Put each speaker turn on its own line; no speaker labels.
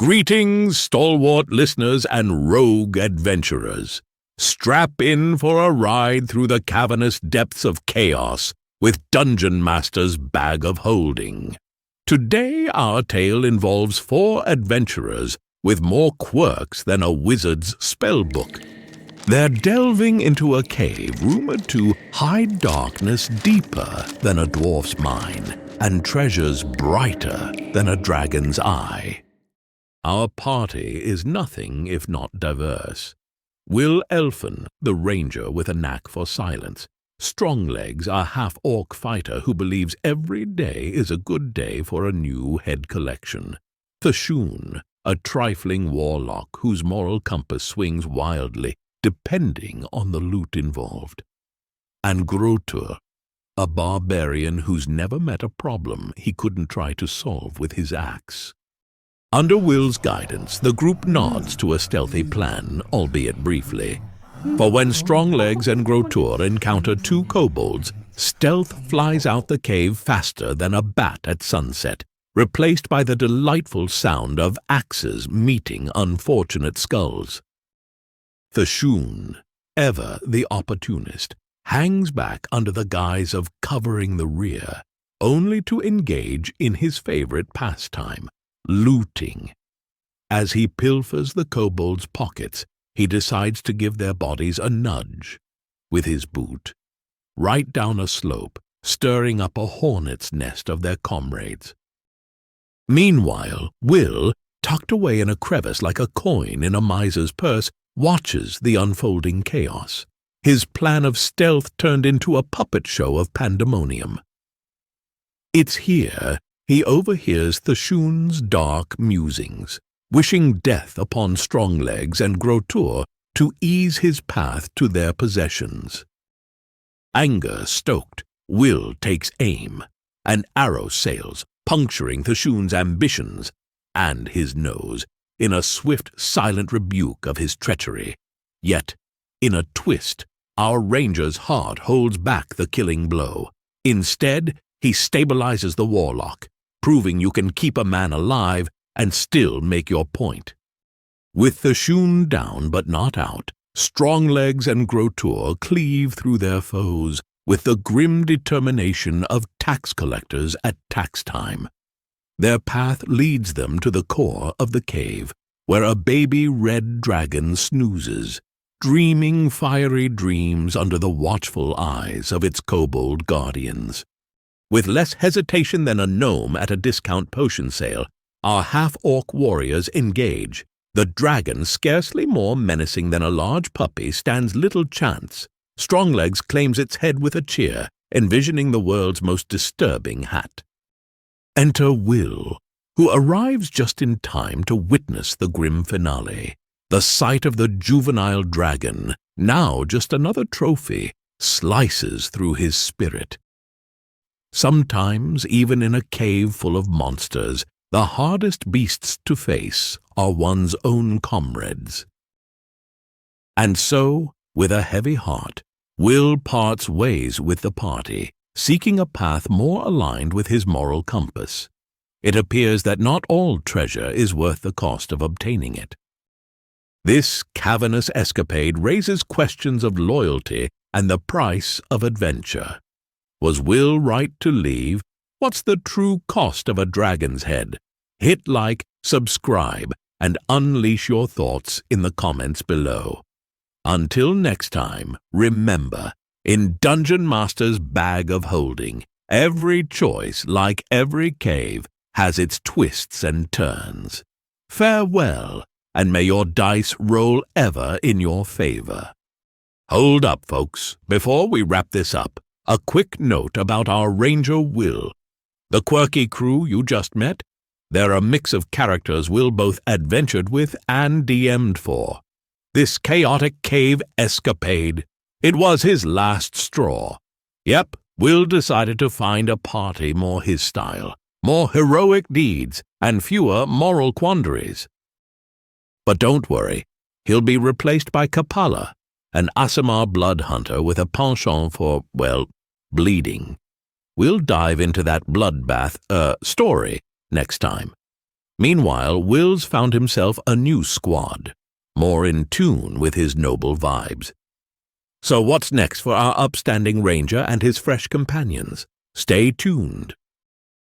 Greetings, stalwart listeners and rogue adventurers. Strap in for a ride through the cavernous depths of chaos with Dungeon Master's Bag of Holding. Today our tale involves 4 adventurers with more quirks than a wizard's spellbook. They're delving into a cave rumored to hide darkness deeper than a dwarf's mine and treasures brighter than a dragon's eye. Our party is nothing if not diverse. Will Elfen, the ranger with a knack for silence. Stronglegs, a half-orc fighter who believes every day is a good day for a new head collection. Thashoon, a trifling warlock whose moral compass swings wildly, depending on the loot involved. And Grotur, a barbarian who's never met a problem he couldn't try to solve with his axe. Under Will's guidance, the group nods to a stealthy plan, albeit briefly. For when Stronglegs and Grotur encounter 2 kobolds, stealth flies out the cave faster than a bat at sunset, replaced by the delightful sound of axes meeting unfortunate skulls. Thashoon, ever the opportunist, hangs back under the guise of covering the rear, only to engage in his favorite pastime, looting. As he pilfers the kobolds' pockets, he decides to give their bodies a nudge with his boot, right down a slope, stirring up a hornet's nest of their comrades. Meanwhile, Will, tucked away in a crevice like a coin in a miser's purse, watches the unfolding chaos, his plan of stealth turned into a puppet show of pandemonium. It's here he overhears Thashoon's dark musings, wishing death upon Stronglegs and Grotur to ease his path to their possessions. Anger stoked, Will takes aim. An arrow sails, puncturing Thashoon's ambitions and his nose in a swift, silent rebuke of his treachery. Yet, in a twist, our ranger's heart holds back the killing blow. Instead, he stabilizes the warlock, proving you can keep a man alive and still make your point. With Thashoon down but not out, Stronglegs and Grotur cleave through their foes with the grim determination of tax collectors at tax time. Their path leads them to the core of the cave, where a baby red dragon snoozes, dreaming fiery dreams under the watchful eyes of its kobold guardians. With less hesitation than a gnome at a discount potion sale, our half-orc warriors engage. The dragon, scarcely more menacing than a large puppy, stands little chance. Stronglegs claims its head with a cheer, envisioning the world's most disturbing hat. Enter Will, who arrives just in time to witness the grim finale. The sight of the juvenile dragon, now just another trophy, slices through his spirit. Sometimes, even in a cave full of monsters, the hardest beasts to face are one's own comrades. And so, with a heavy heart, Will parts ways with the party, seeking a path more aligned with his moral compass. It appears that not all treasure is worth the cost of obtaining it. This cavernous escapade raises questions of loyalty and the price of adventure. Was Will right to leave? What's the true cost of a dragon's head? Hit like, subscribe, and unleash your thoughts in the comments below. Until next time, remember, in Dungeon Master's Bag of Holding, every choice, like every cave, has its twists and turns. Farewell, and may your dice roll ever in your favor. Hold up, folks. Before we wrap this up, a quick note about our ranger Will. The quirky crew you just met, they're a mix of characters Will both adventured with and DM'd for. This chaotic cave escapade, it was his last straw. Yep, Will decided to find a party more his style, more heroic deeds, and fewer moral quandaries. But don't worry, he'll be replaced by Capalla, an aasimar blood hunter with a penchant for, well, bleeding. We'll dive into that bloodbath, story next time. Meanwhile, Will's found himself a new squad, more in tune with his noble vibes. So what's next for our upstanding ranger and his fresh companions? Stay tuned.